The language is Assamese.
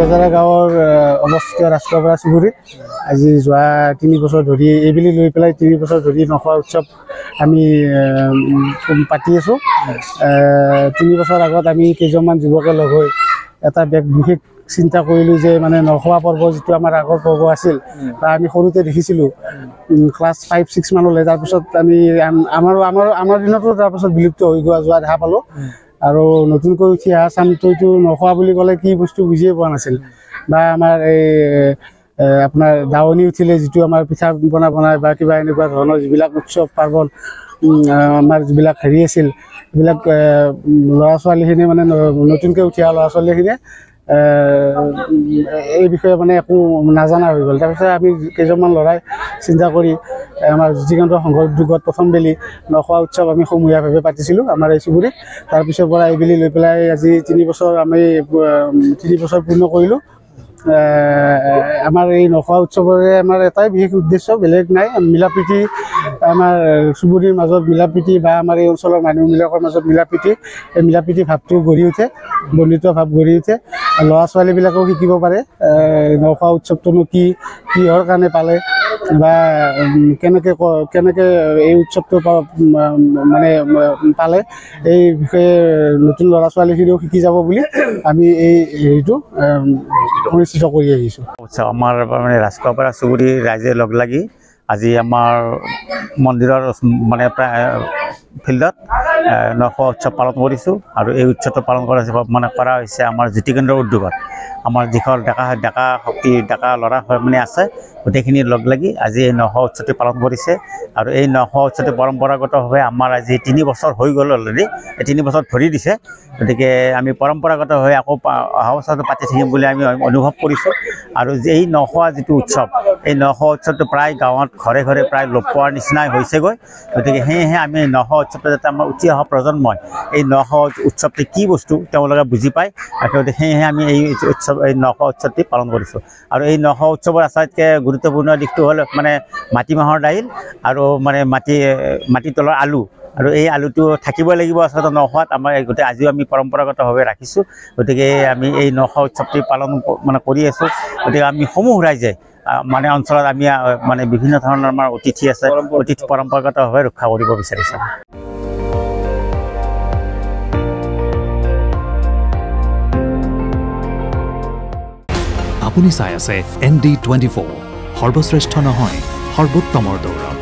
বজাৰা গাঁৱৰ অৱস্থিত ৰাজখোৱাপাৰা চুবুৰীত আজি যোৱা 3 বছৰ ধৰি এইবেলি লৈ পেলাই 3 বছৰ ধৰি নখোৱা উৎসৱ আমি পাতি আছোঁ। 3 বছৰ আগত আমি কেইজনমান যুৱকে লগ হৈ এটা বিশেষ চিন্তা কৰিলোঁ যে মানে নখোৱা পৰ্ব যিটো আমাৰ আগৰ পৰ্ব আছিল বা আমি সৰুতে দেখিছিলোঁ ক্লাছ 5-6 মানলৈ, তাৰপিছত আমি আমাৰ দিনতো তাৰপিছত বিলুপ্ত হৈ যোৱা দেখা পালোঁ। আৰু নতুনকৈ উঠি অহা চামটোতো নখোৱা বুলি ক'লে কি বস্তু বুজিয়ে পোৱা নাছিল। বা আমাৰ এই আপোনাৰ দাৱনী উঠিলে যিটো আমাৰ পিঠা পনা বনায় বা কিবা এনেকুৱা ধৰণৰ যিবিলাক উৎসৱ পাৰ্বণ আমাৰ যিবিলাক হেৰি আছিল, এইবিলাক ল'ৰা ছোৱালীখিনিয়ে মানে নতুনকৈ উঠি অহা ল'ৰা ছোৱালীখিনিয়ে এই বিষয়ে মানে একো নাজানা হৈ গ'ল। তাৰপিছত আমি কেইজনমান ল'ৰাই চিন্তা কৰি আমাৰ জ্যোতিকান্ত সংঘ উদ্যোগত প্ৰথম বেলি নখোৱা উৎসৱ আমি সমূহীয়াভাৱে পাতিছিলোঁ আমাৰ এই চুবুৰীত। তাৰপিছৰ পৰা এইবেলি লৈ পেলাই আজি 3 বছৰ আমি 3 বছৰ পূৰ্ণ কৰিলোঁ। আমাৰ এই নখোৱা উৎসৱৰে আমাৰ এটাই বিশেষ উদ্দেশ্য, বেলেগ নাই। মিলাপ্ৰীতি, আমাৰ চুবুৰীৰ মাজত মিলাপ্ৰীতি বা আমাৰ এই অঞ্চলৰ মানুহবিলাকৰ মাজত মিলাপ্ৰীতি, এই মিলাপ্ৰীতি ভাৱটো গঢ়ি উঠে, বন্ধুত্ব ভাৱ গঢ়ি উঠে। ল'ৰা ছোৱালীবিলাকেও শিকিব পাৰে নখোৱা উৎসৱটোনো কি, কিহৰ কাৰণে পালে বা কেনেকৈ এই উৎসৱটো মানে পালে, এই বিষয়ে নতুন ল'ৰা ছোৱালীখিনিও শিকি যাব বুলি আমি এই হেৰিটো নিশ্চিত কৰি আহিছোঁ। আমাৰ মানে ৰাজখোৱাপাৰা চুবুৰী ৰাইজে লগ লাগি আজি আমাৰ মন্দিৰৰ মানে প্ৰায় ফিল্ডত নখোৱা উৎসৱ পালন কৰিছোঁ। আৰু এই উৎসৱটো পালন কৰা হৈছে আমাৰ জ্যোতিকেন্দ্ৰৰ উদ্যোগত। আমাৰ যিখন ডেকা শক্তি ডেকা ল'ৰা মানে আছে, গোটেইখিনি লগ লাগি আজি এই নখোৱা উৎসৱটি পালন কৰিছে। আৰু এই নখোৱা উৎসৱটি পৰম্পৰাগতভাৱে আমাৰ আজি 3 বছৰ হৈ গ'ল অলৰেডি, 3 বছৰ ভৰি দিছে। গতিকে আমি পৰম্পৰাগতভাৱে আকৌ অহা বছৰটো পাতি থাকিম বুলি আমি অনুভৱ কৰিছোঁ। আৰু এই নখোৱা যিটো উৎসৱ, এই নখোৱা উৎসৱটো প্ৰায় গাঁৱত ঘৰে ঘৰে প্ৰায় লোপ পোৱাৰ নিচিনাই হৈছেগৈ। গতিকে সেয়েহে আমি এই নখোৱা উৎসৱটো যাতে আমাৰ উঠি অহা প্ৰজন্মই এই নখোৱা উৎসৱটি কি বস্তু তেওঁলোকে বুজি পায়, আৰু সেয়েহে আমি এই নখোৱা উৎসৱটি পালন কৰিছোঁ। আৰু এই নখোৱা উৎসৱৰ আটাইতকৈ গুৰুত্বপূৰ্ণ দিশটো হ'ল মানে মাটিমাহৰ দাইল আৰু মানে মাটি তলৰ আলু। আৰু এই আলুটো থাকিবই লাগিব আচলতে নখোৱাত আমাৰ গোটেই আজিও আমি পৰম্পৰাগতভাৱে ৰাখিছোঁ। গতিকে আমি এই নখোৱা উৎসৱটি পালন মানে কৰি আছোঁ। গতিকে আমি সমূহ ৰাইজে মানে অঞ্চলত আমি মানে বিভিন্ন ধৰণৰ আমাৰ অতিথি আছে, অতিথি পৰম্পৰাগতভাৱে ৰক্ষা কৰিব বিচাৰিছোঁ। আপুনি চাই আছে ND24, সৰ্বশ্ৰেষ্ঠ নহয় সৰ্বোত্তমৰ দৌৰ।